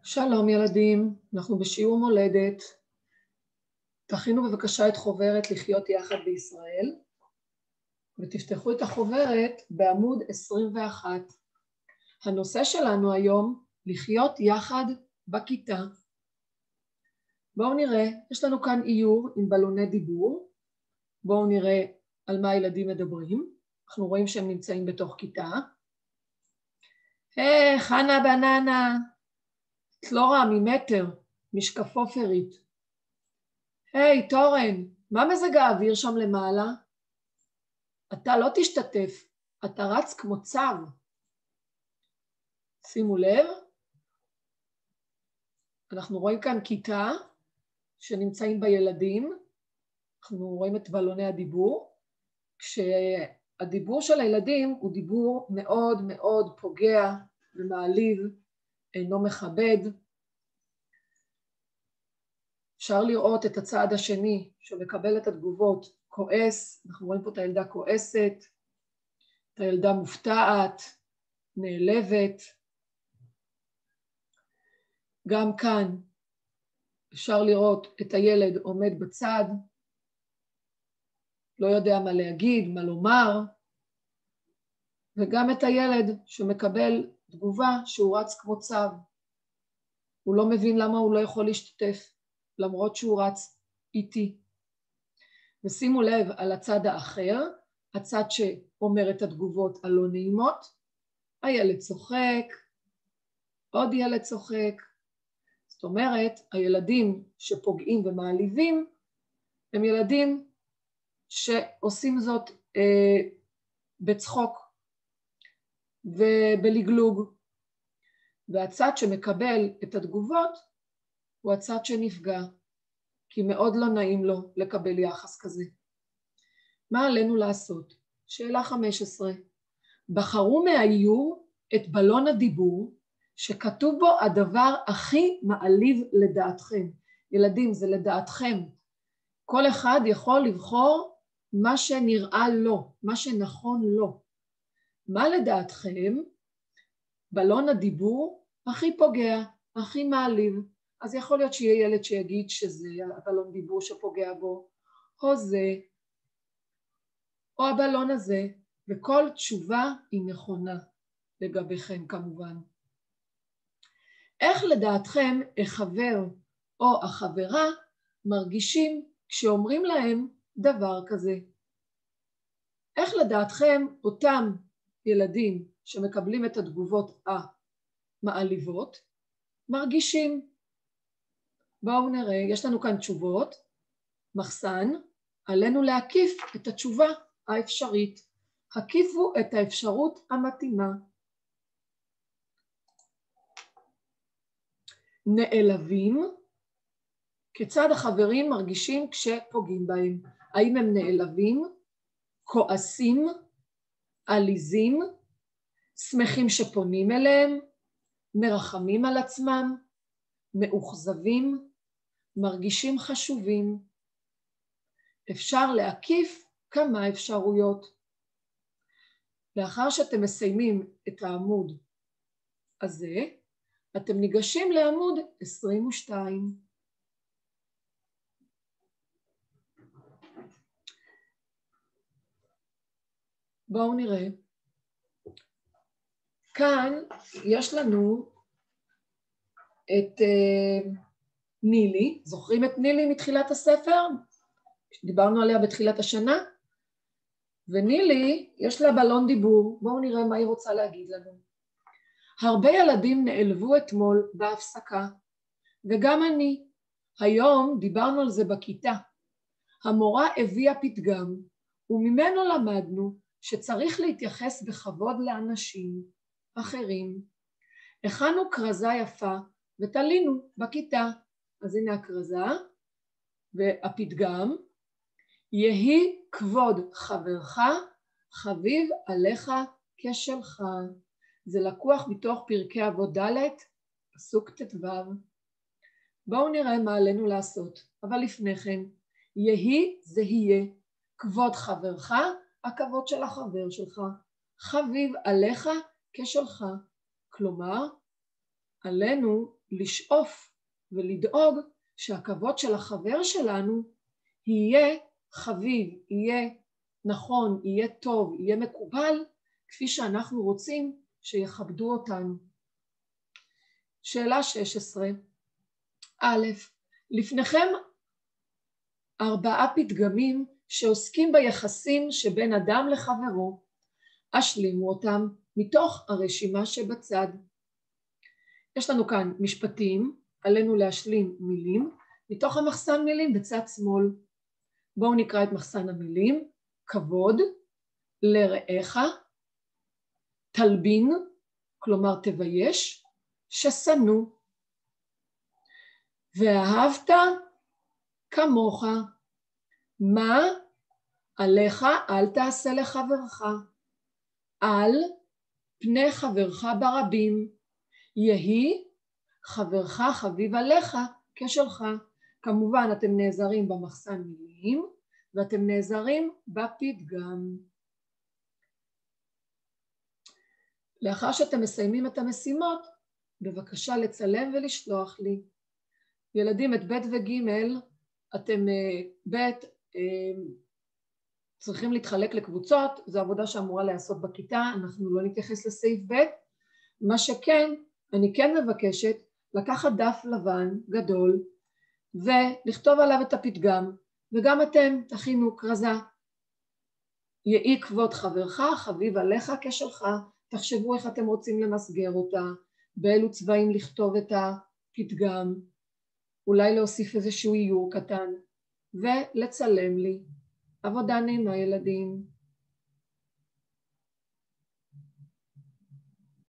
שלום ילדים, אנחנו בשיעור מולדת. תכינו בבקשה את חוברת לחיות יחד בישראל ותפתחו את החוברת בעמוד 21. הנושא שלנו היום לחיות יחד בכיתה. בואו נראה, יש לנו כאן איור עם בלוני דיבור. בואו נראה על מה הילדים מדברים. אנחנו רואים שהם נמצאים בתוך כיתה. היי, חנה בננה, את לא רואה ממטר, משקפופרית. היי, תורן, מה מזג האוויר שם למעלה? אתה לא תשתתף, אתה רץ כמו צב. שימו לב, אנחנו רואים כאן כיתה שנמצאים בה ילדים, אנחנו רואים את בלוני הדיבור, כשהדיבור של הילדים הוא דיבור מאוד מאוד פוגע ומעליב, אינו מכבד. אפשר לראות את הצד השני שמקבל את התגובות, כועס, אנחנו רואים פה את הילדה כועסת, את הילדה מופתעת, נעלבת. גם כאן אפשר לראות את הילד עומד בצד, לא יודע מה להגיד, מה לומר, וגם את הילד שמקבל תגובה שהוא רץ כמו צב. הוא לא מבין למה הוא לא יכול להשתתף, למרות שהוא רץ איתי. ושימו לב על הצד האחר, הצד שאומר את התגובות הלא נעימות, הילד צוחק, עוד ילד צוחק. זאת אומרת, הילדים שפוגעים ומעליבים, הם ילדים שעושים זאת בצחוק ובלגלוג. והצד שמקבל את התגובות הוא הצד שנפגע, כי מאוד לא נעים לו לקבל יחס כזה. מה עלינו לעשות? שאלה 15. בחרו מהאיור את בלון הדיבור שכתוב בו הדבר הכי מעליב לדעתכם. ילדים, זה לדעתכם. כל אחד יכול לבחור מה שנראה לו, מה שנכון לו. מה לדעתכם? בלון הדיבור הכי פוגע, הכי מעליב. אז יכול להיות שיהיה ילד שיגיד שזה הבלון דיבור שפוגע בו, או זה, או הבלון הזה, וכל תשובה היא נכונה לגביכם כמובן. איך לדעתכם החבר או החברה מרגישים כשאומרים להם דבר כזה? איך לדעתכם אותם ילדים שמקבלים את התגובות המעליבות מרגישים? בואו נראה, יש לנו כאן תשובות, מחסן, עלינו להקיף את התשובה האפשרית. הקיפו את האפשרות המתאימה. נעלבים, כיצד החברים מרגישים כשפוגעים בהם? האם הם נעלבים, כועסים, עליזים, שמחים שפונים אליהם, מרחמים על עצמם, מאוכזבים, מרגישים חשובים? אפשר להקיף כמה אפשרויות. לאחר שאתם מסיימים את העמוד הזה, אתם ניגשים לעמוד 22. בואו נראה. כאן יש לנו את נילי. זוכרים את נילי מתחילת הספר? דיברנו עליה בתחילת השנה. ונילי יש לה בלון דיבור. בואו נראה מה היא רוצה להגיד לנו. הרבה ילדים נעלבו אתמול בהפסקה, וגם אני. היום דיברנו על זה בכיתה. המורה הביאה פתגם, וממנו למדנו שצריך להתייחס בכבוד לאנשים אחרים. הכנו כרזה יפה ותלינו בכיתה. אז הנה הכרזה והפתגם, יהי כבוד חברך חביב עליך כשלך. זה לקוח מתוך פרקי אבות ד' פסוק ט"ו. בואו נראה מה עלינו לעשות, אבל לפני כן, יהי זה יהיה, כבוד חברך, הכבוד של החבר שלך, חביב עליך כשלך. כלומר, עלינו לשאוף ולדאוג שהכבוד של החבר שלנו יהיה חביב, יהיה נכון, יהיה טוב, יהיה מקובל, כפי שאנחנו רוצים שיכבדו אותנו. שאלה 16. א', לפניכם 4 פתגמים שעוסקים ביחסים שבין אדם לחברו. השלימו אותם מתוך הרשימה שבצד. יש לנו כאן משפטים, עלינו להשלים מילים, מתוך המחסן מילים בצד שמאל. בואו נקרא את מחסן המילים. כבוד, לרעך, תלבין, כלומר תבייש, ששנוא. ואהבת כמוך. מה עליך אל תעשה לחברך, על פני חברך ברבים, יהי חברך חביב עליך כשלך. כמובן אתם נעזרים במחסן מילים ואתם נעזרים בפתגם. לאחר שאתם מסיימים את המשימות, בבקשה לצלם ולשלוח לי. ילדים, את ב' וג' אתם צריכים להתחלק לקבוצות, זו עבודה שאמורה להיעשות בכיתה, אנחנו לא נתייחס לסעיף ב'. מה שכן, אני כן מבקשת לקחת דף לבן גדול ולכתוב עליו את הפתגם, וגם אתם תכינו כרזה. יהי כבוד חברך חביב עליך כשלך. תחשבו איך אתם רוצים למסגר אותה, באילו צבעים לכתוב את הפתגם, אולי להוסיף איזשהו איור קטן ולצלם לי. עבודה נעימה ילדים.